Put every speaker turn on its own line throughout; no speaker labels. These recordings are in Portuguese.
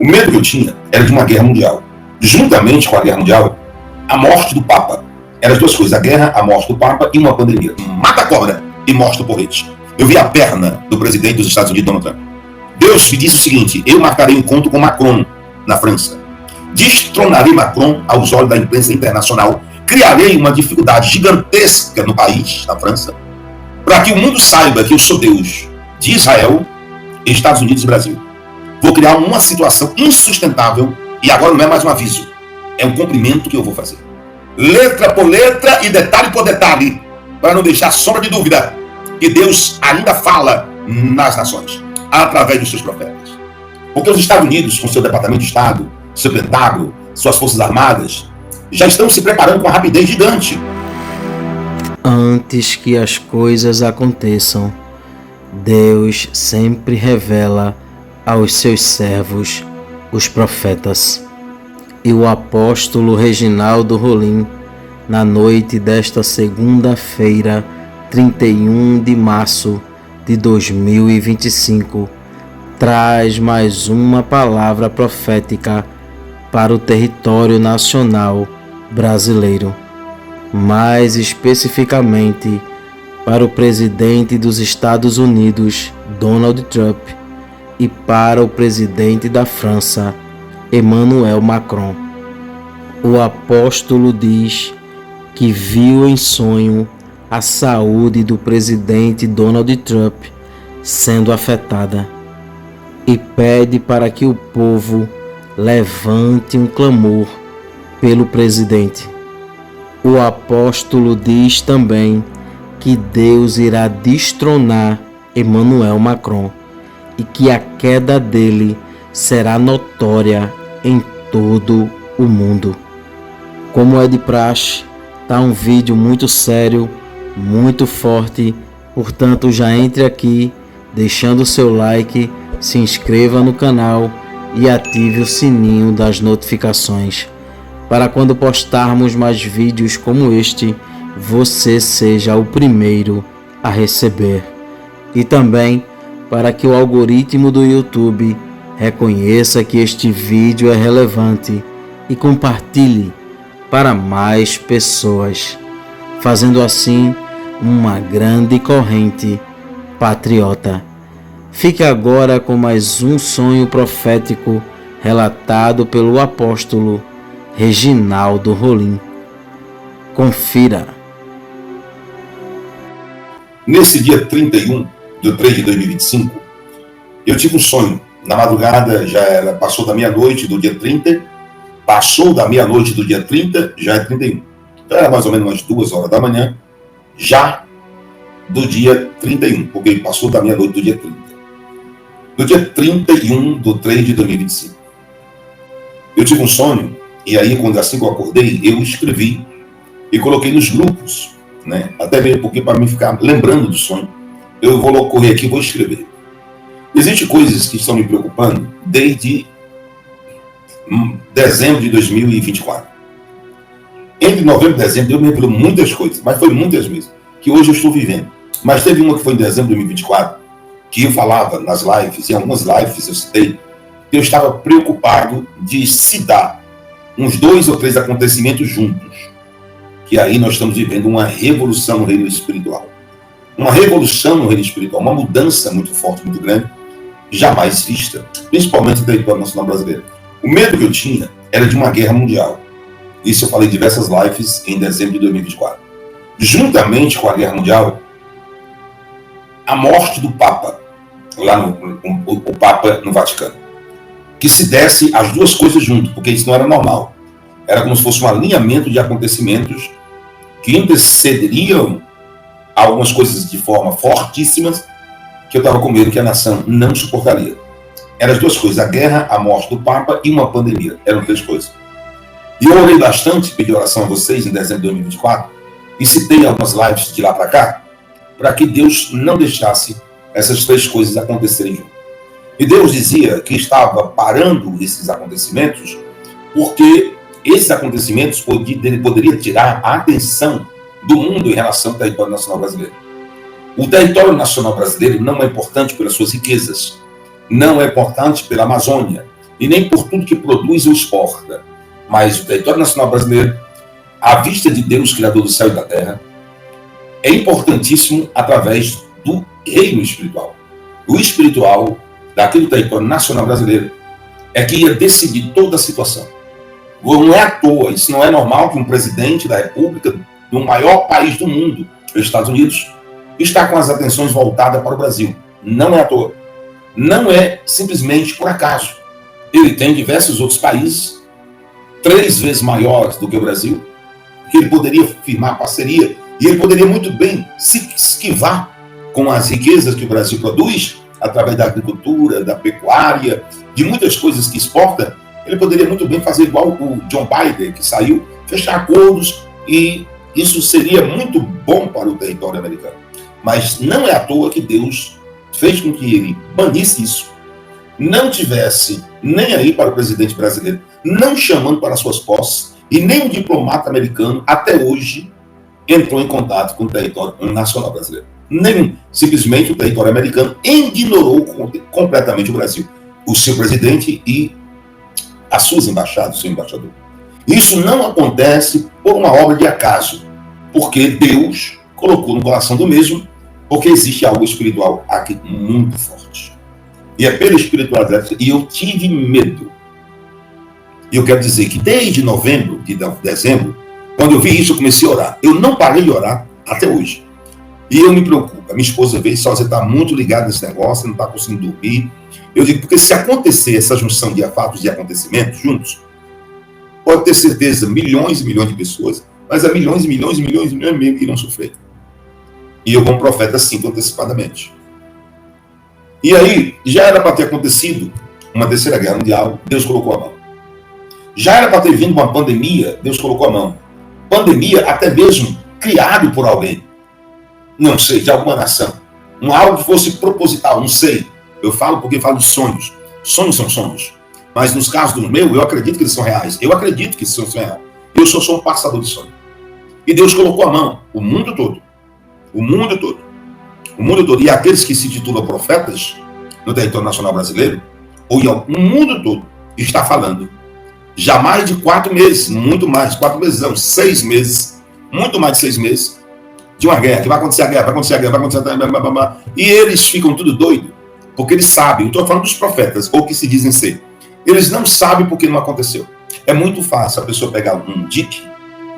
O medo que eu tinha era de uma guerra mundial. Juntamente com a guerra mundial, a morte do Papa. Eram as duas coisas, a guerra, a morte do Papa e uma pandemia. Mata a cobra e mostra o porrete. Eu vi a perna do presidente dos Estados Unidos, Donald Trump. Deus me disse o seguinte: eu marcarei um encontro com Macron na França. Destronarei Macron aos olhos da imprensa internacional. Criarei uma dificuldade gigantesca no país, na França, para que o mundo saiba que eu sou Deus de Israel, Estados Unidos e Brasil. Vou criar uma situação insustentável e agora não é mais um aviso, é um cumprimento que eu vou fazer. Letra por letra e detalhe por detalhe, para não deixar sombra de dúvida que Deus ainda fala nas nações, através dos seus profetas. Porque os Estados Unidos, com seu Departamento de Estado, seu Pentágono, suas Forças Armadas, já estão se preparando com uma rapidez gigante.
Antes que as coisas aconteçam, Deus sempre revela aos seus servos, os profetas. E o apóstolo Reginaldo Rolim, na noite desta segunda-feira, 31 de março de 2025, traz mais uma palavra profética para o território nacional brasileiro, mais especificamente para o presidente dos Estados Unidos, Donald Trump, e para o presidente da França, Emmanuel Macron. O apóstolo diz que viu em sonho a saúde do presidente Donald Trump sendo afetada e pede para que o povo levante um clamor pelo presidente. O apóstolo diz também que Deus irá destronar Emmanuel Macron e que a queda dele será notória em todo o mundo. Como é de praxe, tá um vídeo muito sério, muito forte, portanto já entre aqui, deixando o seu like, se inscreva no canal e ative o sininho das notificações, para quando postarmos mais vídeos como este, você seja o primeiro a receber. E também para que o algoritmo do YouTube reconheça que este vídeo é relevante e compartilhe para mais pessoas, fazendo assim uma grande corrente patriota. Fique agora com mais um sonho profético relatado pelo apóstolo Reginaldo Rolim. Confira.
Nesse dia 31 de 3 de 2025, eu tive um sonho. Na madrugada passou da meia-noite do dia 30, passou da meia-noite do dia 30, já é 31. Então era mais ou menos umas 2 horas da manhã, já do dia 31, porque passou da meia-noite do dia 30. No dia 31 de 3 de 2025. Eu tive um sonho, e aí, assim que eu acordei, eu escrevi e coloquei nos grupos, né? Até mesmo porque, para mim ficar lembrando do sonho, eu vou correr aqui e vou escrever. Existem coisas que estão me preocupando desde dezembro de 2024. Entre novembro e dezembro, Deus me revelou muitas coisas, mas foi muitas mesmo, que hoje eu estou vivendo. Mas teve uma que foi em dezembro de 2024, que eu falava nas lives, em algumas lives eu citei, que eu estava preocupado de se dar uns 2 ou 3 acontecimentos juntos, que aí nós estamos vivendo uma revolução no reino espiritual. Uma revolução no reino espiritual, uma mudança muito forte, muito grande, jamais vista, principalmente no território nacional brasileiro. O medo que eu tinha era de uma guerra mundial. Isso eu falei em diversas lives em dezembro de 2024. Juntamente com a guerra mundial, a morte do Papa, lá o Papa no Vaticano. Que se desse as duas coisas junto, porque isso não era normal. Era como se fosse um alinhamento de acontecimentos que intercederiam algumas coisas de forma fortíssimas, que eu estava com medo que a nação não suportaria. Eram as duas coisas, a guerra, a morte do Papa e uma pandemia. Eram 3 coisas. E eu orei bastante, pedi oração a vocês em dezembro de 2024, e citei algumas lives de lá para cá, para que Deus não deixasse essas 3 coisas acontecerem junto. E Deus dizia que estava parando esses acontecimentos, porque esses acontecimentos poderiam tirar a atenção do mundo em relação ao território nacional brasileiro. O território nacional brasileiro não é importante pelas suas riquezas, não é importante pela Amazônia, e nem por tudo que produz ou exporta, mas o território nacional brasileiro, à vista de Deus, Criador do céu e da terra, é importantíssimo através do reino espiritual. O espiritual daquele território nacional brasileiro é que ia decidir toda a situação. Não é à toa, isso não é normal que um presidente da República do maior país do mundo, os Estados Unidos, está com as atenções voltadas para o Brasil. Não é à toa. Não é simplesmente por acaso. Ele tem diversos outros países, 3 vezes maiores do que o Brasil, que ele poderia firmar parceria, e ele poderia muito bem se esquivar com as riquezas que o Brasil produz, através da agricultura, da pecuária, de muitas coisas que exporta. Ele poderia muito bem fazer igual o John Biden, que saiu, fechar acordos, e isso seria muito bom para o território americano. Mas não é à toa que Deus fez com que ele banisse isso, não tivesse nem aí para o presidente brasileiro, não chamando para suas posses, e nem o diplomata americano, até hoje, entrou em contato com o território nacional brasileiro. Nenhum. Simplesmente o território americano ignorou completamente o Brasil, o seu presidente e as suas embaixadas, o seu embaixador. Isso não acontece por uma obra de acaso, porque Deus colocou no coração do mesmo, porque existe algo espiritual aqui muito forte. E é pela espiritualidade, e eu tive medo. E eu quero dizer que desde novembro, de dezembro, quando eu vi isso, eu comecei a orar. Eu não parei de orar até hoje. E eu me preocupo. A minha esposa veio, só você está muito ligado nesse negócio, não está conseguindo dormir. Eu digo, porque se acontecer essa junção de fatos e acontecimentos juntos, pode ter certeza, milhões e milhões de pessoas, mas há milhões e milhões e milhões e milhões mesmo que irão sofrer. E eu, como profeta, sinto antecipadamente. E aí, já era para ter acontecido uma terceira guerra mundial, Deus colocou a mão. Já era para ter vindo uma pandemia, Deus colocou a mão. Pandemia até mesmo criado por alguém. Não sei, de alguma nação. Algo que fosse proposital, não sei. Eu falo porque falo de sonhos. Sonhos são sonhos. Mas nos casos do meu, eu acredito que eles são reais. Eu acredito que eles são reais. Eu sou um passador de sonho. E Deus colocou a mão, o mundo todo. O mundo todo. O mundo todo. E aqueles que se titulam profetas no território nacional brasileiro, ou no mundo todo, está falando. Já mais de 4 meses, muito mais, 4 meses não, 6 meses, muito mais de 6 meses, de uma guerra, que vai acontecer a guerra, vai acontecer a guerra, vai acontecer a guerra, e eles ficam tudo doido, porque eles sabem, eu estou falando dos profetas, ou que se dizem ser, eles não sabem porque não aconteceu. É muito fácil a pessoa pegar um dique,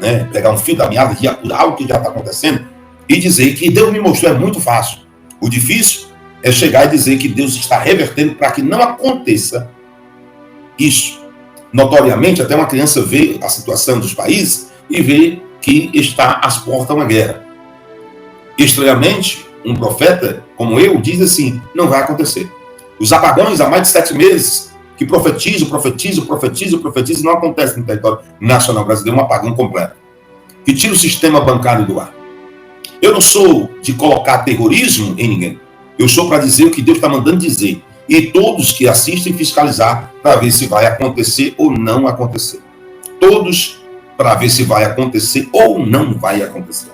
né, pegar um fio da meada de algo que já está acontecendo, e dizer que Deus me mostrou, é muito fácil. O difícil é chegar e dizer que Deus está revertendo para que não aconteça isso. Notoriamente, até uma criança vê a situação dos países e vê que está às portas de uma guerra. Estranhamente, um profeta como eu diz assim, não vai acontecer. Os apagões há mais de 7 meses que profetizam, e não acontece no território nacional brasileiro, um apagão completo. Que tira o sistema bancário do ar. Eu não sou de colocar terrorismo em ninguém. Eu sou para dizer o que Deus está mandando dizer. E todos que assistem fiscalizar para ver se vai acontecer ou não acontecer. Todos para ver se vai acontecer ou não vai acontecer.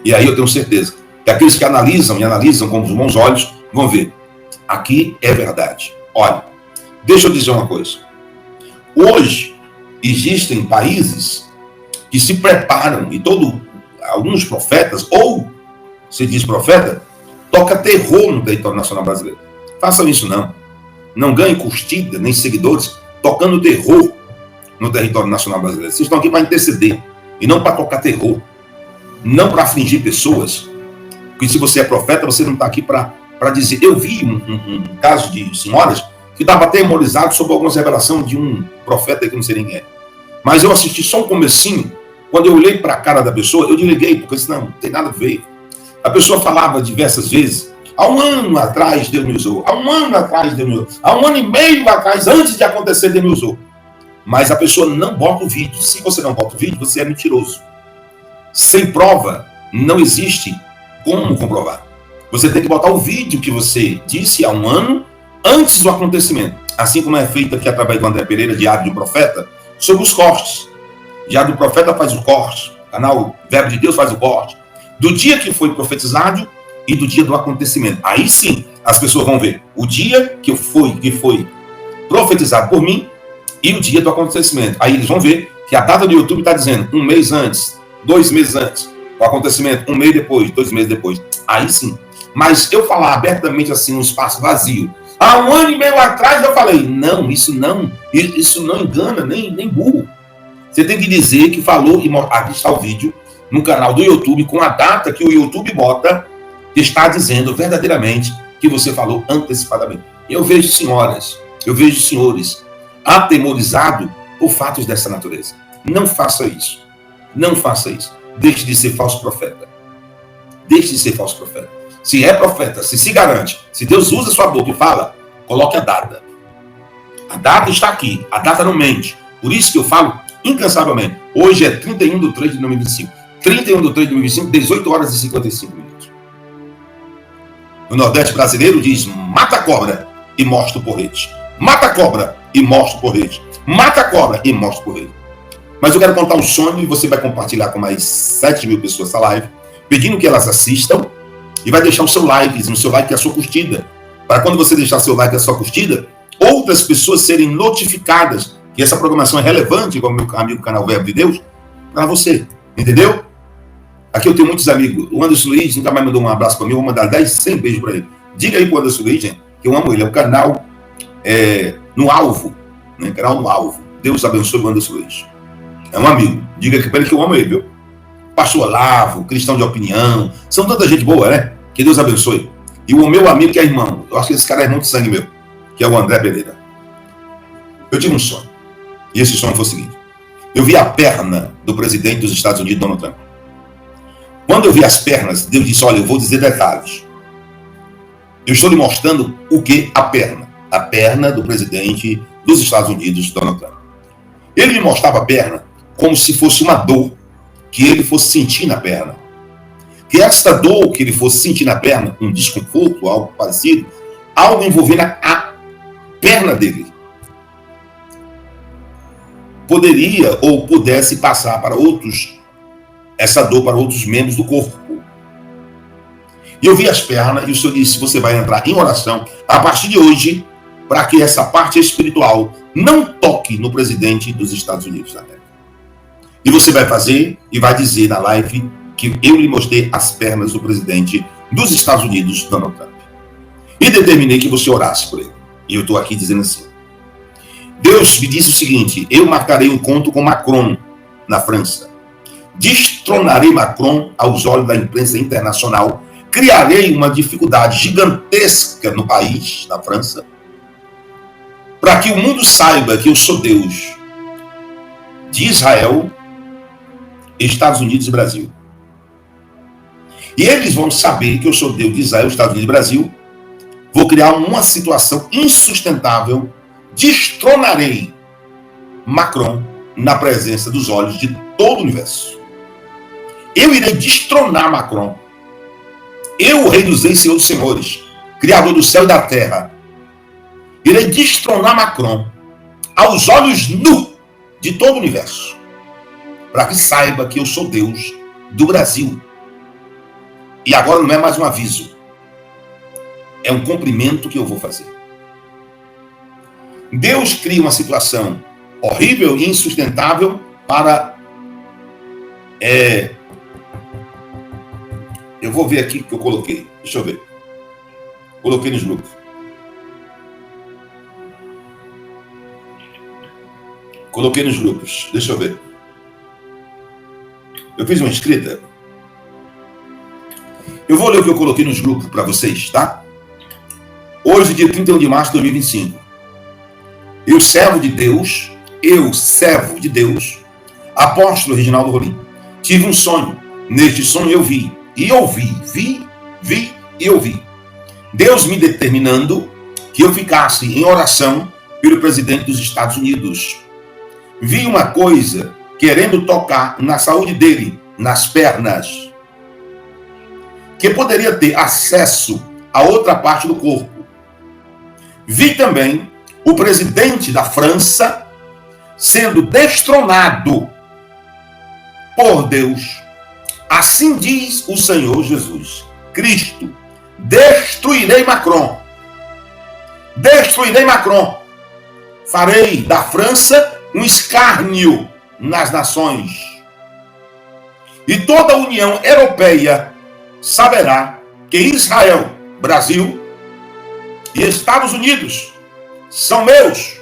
E aí eu tenho certeza que aqueles que analisam e analisam com os bons olhos vão ver. Aqui é verdade. Olha, deixa eu dizer uma coisa. Hoje existem países que se preparam e alguns profetas, ou se diz profeta, toca terror no território nacional brasileiro. Façam isso não. Não ganhem curtida, nem seguidores, tocando terror no território nacional brasileiro. Vocês estão aqui para interceder, e não para tocar terror. Não para afligir pessoas. Porque se você é profeta, você não está aqui para dizer. Eu vi um caso de senhoras que estava atemorizado sobre algumas revelações de um profeta que não sei ninguém é. Mas eu assisti só um comecinho. Quando eu olhei para a cara da pessoa, eu desliguei, porque senão não tem nada a ver. A pessoa falava diversas vezes. Há 1 ano atrás Deus me usou. Há 1 ano atrás Deus me usou. Há 1 ano e meio atrás, antes de acontecer, Deus me usou. Mas a pessoa não bota o vídeo. Se você não bota o vídeo, você é mentiroso. Sem prova, não existe como comprovar. Você tem que botar o vídeo que você disse há 1 ano, antes do acontecimento. Assim como é feito aqui através do André Pereira, Diário do Profeta, sobre os cortes. Diário do Profeta faz o corte. O canal Verbo de Deus faz o corte. Do dia que foi profetizado e do dia do acontecimento. Aí sim, as pessoas vão ver. O dia que foi profetizado por mim e o dia do acontecimento. Aí eles vão ver que a data do YouTube está dizendo 1 mês antes, 2 meses antes, o acontecimento 1 mês depois, 2 meses depois. Aí sim. Mas eu falar abertamente assim, um espaço vazio. Há 1 ano e meio atrás eu falei, não isso não engana, nem burro. Você tem que dizer que falou, e aqui está o vídeo, no canal do YouTube, com a data que o YouTube bota, que está dizendo verdadeiramente que você falou antecipadamente. Eu vejo senhoras, eu vejo senhores atemorizados por fatos dessa natureza. Não faça isso. Não faça isso. Deixe de ser falso profeta. Deixe de ser falso profeta. Se é profeta, se garante, se Deus usa sua boca e fala, coloque a data. A data está aqui. A data não mente. Por isso que eu falo incansavelmente. Hoje é 31/3/2025. 31/3/2025, 18 horas e 55 minutos. O Nordeste brasileiro diz, mata a cobra e mostra o porrete. Mata a cobra e mostra o porrete. Mata a cobra e mostra o porrete. Mas eu quero contar um sonho e você vai compartilhar com mais 7 mil pessoas essa live, pedindo que elas assistam e vai deixar o seu like e a sua curtida. Para quando você deixar seu like e a sua curtida, outras pessoas serem notificadas que essa programação é relevante, como meu amigo canal Verbo de Deus, para você. Entendeu? Aqui eu tenho muitos amigos. O Anderson Luiz nunca mais mandou um abraço para mim. Eu vou mandar 100 beijos para ele. Diga aí pro Anderson Luiz, gente, que eu amo ele. É o canal no alvo. Né? Canal no alvo. Deus abençoe o Anderson Luiz. É um amigo. Diga aqui para ele que eu amo ele, viu? Pastor Olavo, cristão de opinião. São tanta gente boa, né? Que Deus abençoe. E o meu amigo que é irmão. Eu acho que esse cara é irmão de sangue meu. Que é o André Pereira. Eu tive um sonho. E esse sonho foi o seguinte. Eu vi a perna do presidente dos Estados Unidos, Donald Trump. Quando eu vi as pernas, Deus disse, olha, eu vou dizer detalhes. Eu estou lhe mostrando o que? A perna do presidente dos Estados Unidos, Donald Trump. Ele me mostrava a perna como se fosse uma dor que ele fosse sentir na perna. Que essa dor que ele fosse sentir na perna, um desconforto, algo parecido, algo envolvendo a perna dele, poderia ou pudesse passar para outros, essa dor para outros membros do corpo. E eu vi as pernas e o Senhor disse, você vai entrar em oração a partir de hoje para que essa parte espiritual não toque no presidente dos Estados Unidos da América. E você vai fazer e vai dizer na live que eu lhe mostrei as pernas do presidente dos Estados Unidos, Donald Trump. E determinei que você orasse por ele. E eu estou aqui dizendo assim. Deus me disse o seguinte, eu marcarei um encontro com Macron na França. Destronarei Macron aos olhos da imprensa internacional. Criarei uma dificuldade gigantesca no país, na França, para que o mundo saiba que eu sou Deus de Israel, Estados Unidos e Brasil. E eles vão saber que eu sou Deus de Israel, Estados Unidos e Brasil. Vou criar uma situação insustentável. Destronarei Macron na presença dos olhos de todo o universo. Eu irei destronar Macron. Eu, o Rei dos Reis, Senhor dos Senhores, Criador do céu e da terra, irei destronar Macron aos olhos nus de todo o universo, para que saiba que eu sou Deus do Brasil. E agora não é mais um aviso, é um cumprimento que eu vou fazer. Deus cria uma situação horrível e insustentável para... Eu vou ver aqui o que eu coloquei. Deixa eu ver. Coloquei nos grupos. Coloquei nos grupos. Deixa eu ver. Eu fiz uma escrita. Eu vou ler o que eu coloquei nos grupos para vocês, tá? Hoje, dia 31 de março de 2025. Eu, servo de Deus, apóstolo Reginaldo Rolim, tive um sonho. Neste sonho eu vi e ouvi. Deus me determinando que eu ficasse em oração pelo presidente dos Estados Unidos. Vi uma coisa querendo tocar na saúde dele, nas pernas, que poderia ter acesso a outra parte do corpo. Vi também o presidente da França sendo destronado por Deus. Assim diz o Senhor Jesus Cristo: destruirei Macron. farei da França um escárnio nas nações. E toda a União Europeia saberá que Israel, Brasil e Estados Unidos são meus.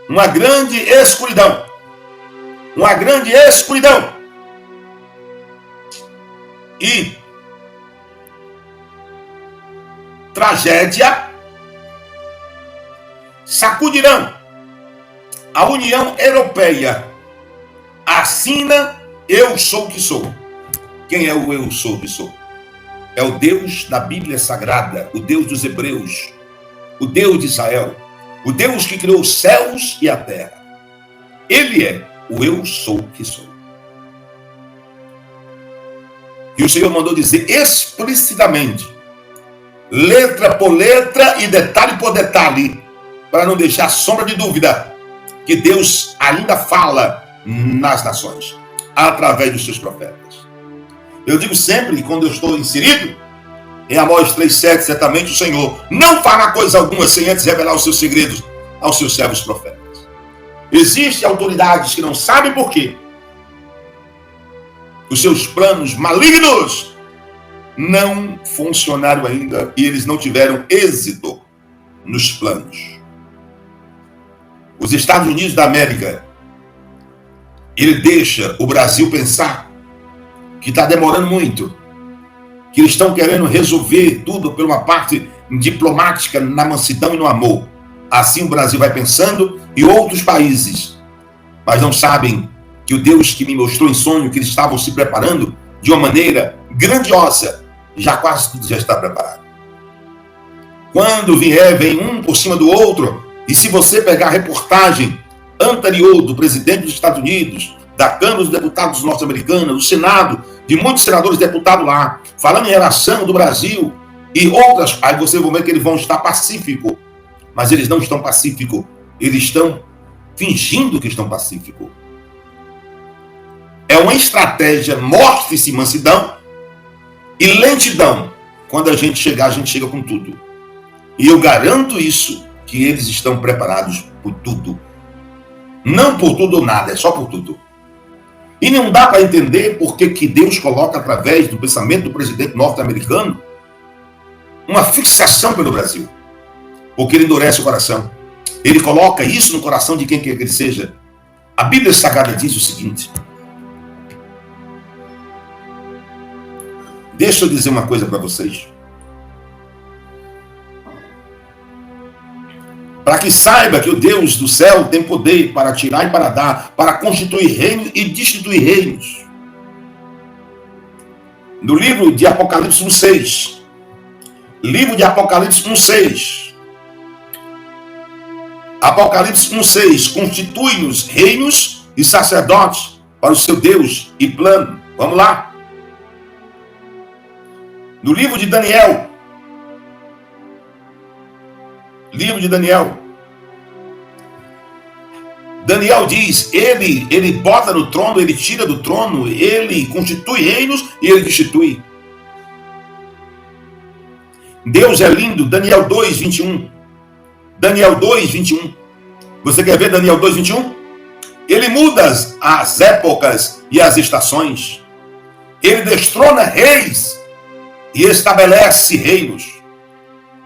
Uma grande escuridão. Uma grande escuridão. E tragédia sacudirão a União Europeia. Assina eu sou o que sou. Quem é o eu sou o que sou? É o Deus da Bíblia Sagrada, o Deus dos Hebreus, o Deus de Israel, o Deus que criou os céus e a terra. Ele é o eu sou o que sou. E o Senhor mandou dizer explicitamente, letra por letra e detalhe por detalhe, para não deixar sombra de dúvida, que Deus ainda fala nas nações, através dos seus profetas. Eu digo sempre, quando eu estou inserido, em Amós 3,7, certamente o Senhor não fará coisa alguma sem antes revelar os seus segredos aos seus servos profetas. Existem autoridades que não sabem por quê. Os seus planos malignos não funcionaram ainda e eles não tiveram êxito nos planos. Os Estados Unidos da América, ele deixa o Brasil pensar que está demorando muito, que eles estão querendo resolver tudo por uma parte diplomática, na mansidão e no amor. Assim o Brasil vai pensando e outros países, mas não sabem que o Deus que me mostrou em sonho que eles estavam se preparando de uma maneira grandiosa, já quase tudo já está preparado. Quando vier, vem um por cima do outro, e se você pegar a reportagem anterior do presidente dos Estados Unidos, da Câmara dos Deputados norte-americana, do Senado, de muitos senadores e deputados lá, falando em relação do Brasil e outras, aí você vai ver que eles vão estar pacíficos, mas eles não estão pacíficos, eles estão fingindo que estão pacíficos. É uma estratégia morte-se mansidão e lentidão. Quando a gente chega com tudo. E eu garanto isso, que eles estão preparados por tudo. Não por tudo ou nada, é só por tudo. E não dá para entender por que Deus coloca, através do pensamento do presidente norte-americano, uma fixação pelo Brasil. Porque ele endurece o coração. Ele coloca isso no coração de quem quer que ele seja. A Bíblia Sagrada diz o seguinte. Deixa eu dizer uma coisa para vocês. Para que saiba que o Deus do céu tem poder para tirar e para dar, para constituir reinos e destituir reinos. No livro de Apocalipse 1,6. Livro de Apocalipse 1,6. Apocalipse 1,6. Constitui-nos reinos e sacerdotes para o seu Deus e plano. Vamos lá. No livro de Daniel. Livro de Daniel. Daniel diz, ele bota no trono, ele tira do trono, ele constitui reinos e ele destitui. Deus é lindo. Daniel 2:21. Daniel 2:21. Você quer ver Daniel 2:21? Ele muda as épocas e as estações. Ele destrona reis e estabelece reinos.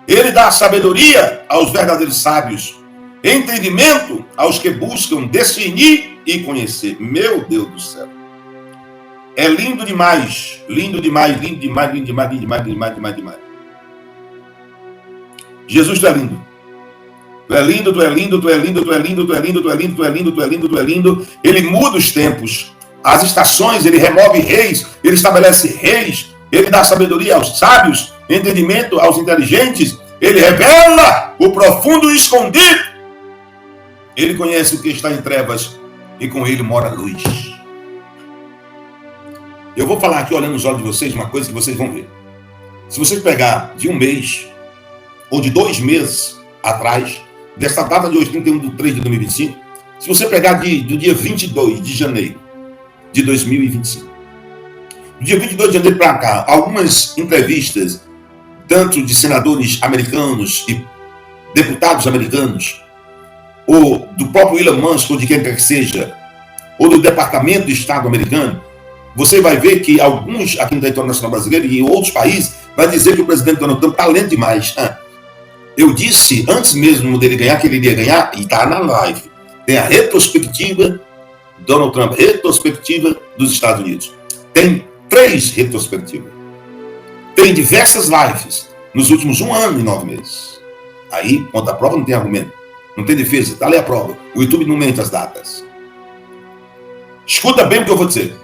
Ele dá sabedoria aos verdadeiros sábios, entendimento aos que buscam discernir e conhecer. Meu Deus do céu. É lindo demais, lindo demais, lindo demais, lindo demais, lindo demais, demais, demais, demais. Jesus, tu é lindo. Tu é lindo, tu é lindo, tu é lindo, tu é lindo, tu é lindo, tu é lindo, tu é lindo, tu é lindo, tu é lindo. Ele muda os tempos, as estações, ele remove reis, ele estabelece reis, ele dá sabedoria aos sábios, entendimento aos inteligentes, ele revela o profundo e escondido. Ele conhece o que está em trevas e com ele mora a luz. Eu vou falar aqui, olhando nos olhos de vocês, uma coisa que vocês vão ver. Se vocês pegar de um mês ou de 2 meses atrás, dessa data de hoje, 31/3 de 2025, se você pegar do dia 22 de janeiro de 2025, do dia 22 de janeiro para cá, algumas entrevistas, tanto de senadores americanos e deputados americanos, ou do próprio Elon Musk, ou de quem quer que seja, ou do Departamento de Estado americano, você vai ver que alguns aqui no território nacional brasileiro e em outros países vai dizer que o presidente Donald Trump está lento demais. Eu disse, antes mesmo dele ganhar, que ele iria ganhar, e está na live. Tem a retrospectiva, Donald Trump, retrospectiva dos Estados Unidos. Tem 3 retrospectivas. Tem diversas lives nos últimos 1 ano e 9 meses. Aí, contra a prova, não tem argumento. Não tem defesa, está ali a prova. O YouTube não mente as datas. Escuta bem o que eu vou dizer.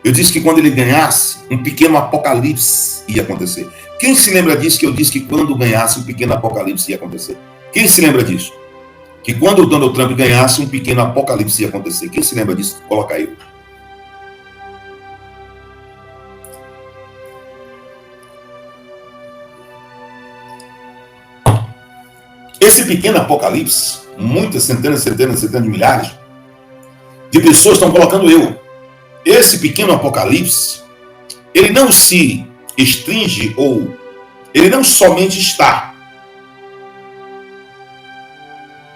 Eu disse que quando ele ganhasse, um pequeno apocalipse ia acontecer. Quem se lembra disso que eu disse que quando ganhasse, um pequeno apocalipse ia acontecer? Quem se lembra disso? Que quando o Donald Trump ganhasse, um pequeno apocalipse ia acontecer. Quem se lembra disso? Coloca aí. Esse pequeno apocalipse, muitas centenas de milhares de pessoas estão colocando eu. Esse pequeno apocalipse, ele não se restringe ou ele não somente está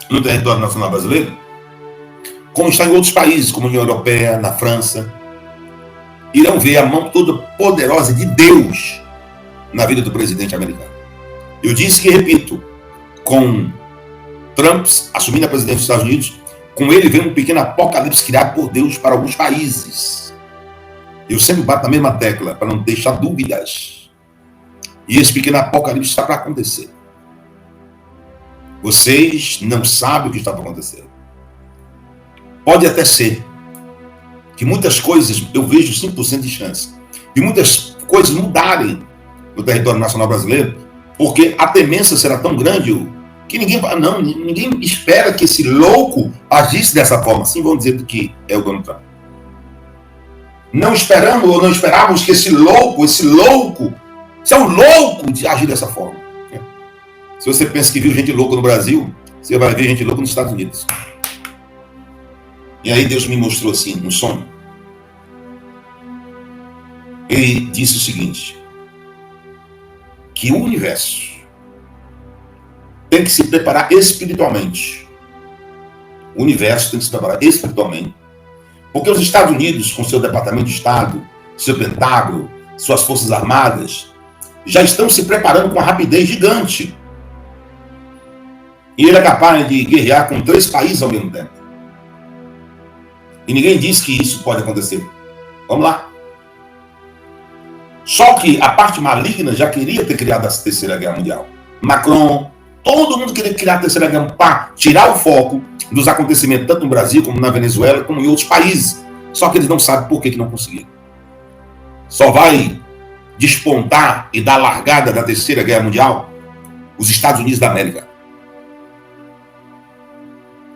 no território nacional brasileiro, como está em outros países, como a União Europeia, na França. Irão ver a mão toda poderosa de Deus na vida do presidente americano. Eu disse que, repito, com Trump assumindo a presidência dos Estados Unidos, com ele vem um pequeno apocalipse criado por Deus para alguns países. Eu sempre bato na mesma tecla, para não deixar dúvidas. E esse pequeno apocalipse está para acontecer. Vocês não sabem o que está para acontecer. Pode até ser que muitas coisas, eu vejo 5% de chance, de muitas coisas mudarem no território nacional brasileiro, porque a temência será tão grande que ninguém espera que esse louco agisse dessa forma. Assim vão dizer que é o Donald Trump. Não esperamos ou não esperávamos que esse louco, é um louco de agir dessa forma. Se você pensa que viu gente louca no Brasil, você vai ver gente louca nos Estados Unidos. E aí Deus me mostrou assim, no sonho. Ele disse o seguinte, que o universo tem que se preparar espiritualmente. O universo tem que se preparar espiritualmente. Porque os Estados Unidos, com seu Departamento de Estado, seu Pentágono, suas Forças Armadas, já estão se preparando com uma rapidez gigante. E ele é capaz de guerrear com 3 países ao mesmo tempo. E ninguém diz que isso pode acontecer. Vamos lá. Só que a parte maligna já queria ter criado a Terceira Guerra Mundial. Macron, todo mundo queria criar a Terceira Guerra Mundial para tirar o foco dos acontecimentos, tanto no Brasil, como na Venezuela, como em outros países. Só que eles não sabem por que não conseguiram. Só vai despontar e dar largada da Terceira Guerra Mundial os Estados Unidos da América.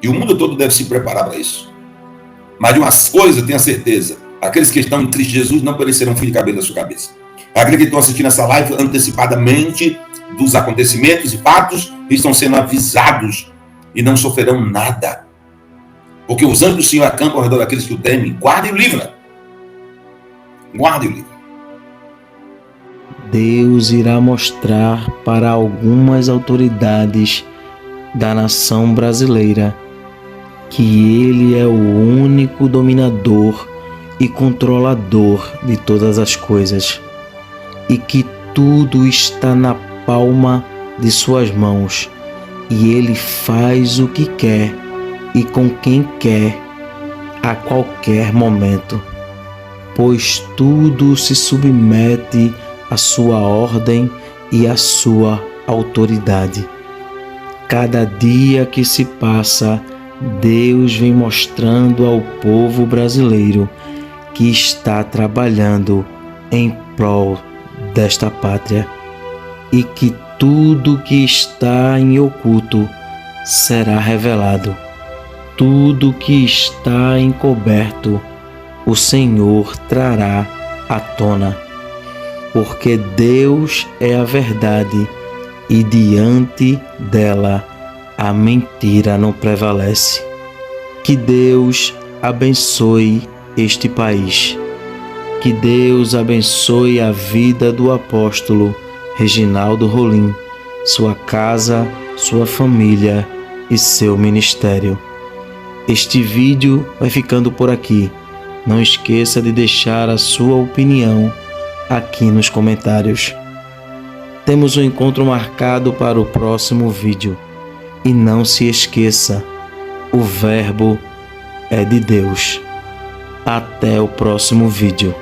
E o mundo todo deve se preparar para isso. Mas de umas coisas, tenha certeza, aqueles que estão em Cristo Jesus não perecerão fio de cabelo da sua cabeça. Aqueles que estão assistindo essa live antecipadamente dos acontecimentos e fatos estão sendo avisados e não sofrerão nada. Porque os anjos do Senhor acampam ao redor daqueles que o temem. Guarde e o livra. Guarde e o livra.
Deus irá mostrar para algumas autoridades da nação brasileira que Ele é o único dominador e controlador de todas as coisas e que tudo está na palma de suas mãos e Ele faz o que quer e com quem quer a qualquer momento, pois tudo se submete à sua ordem e à sua autoridade. Cada dia que se passa, Deus vem mostrando ao povo brasileiro que está trabalhando em prol desta pátria e que tudo que está em oculto será revelado. Tudo que está encoberto, o Senhor trará à tona, porque Deus é a verdade e diante dela a mentira não prevalece. Que Deus abençoe este país. Que Deus abençoe a vida do apóstolo Reginaldo Rolim, sua casa, sua família e seu ministério. Este vídeo vai ficando por aqui. Não esqueça de deixar a sua opinião aqui nos comentários. Temos um encontro marcado para o próximo vídeo. E não se esqueça, o Verbo é de Deus. Até o próximo vídeo.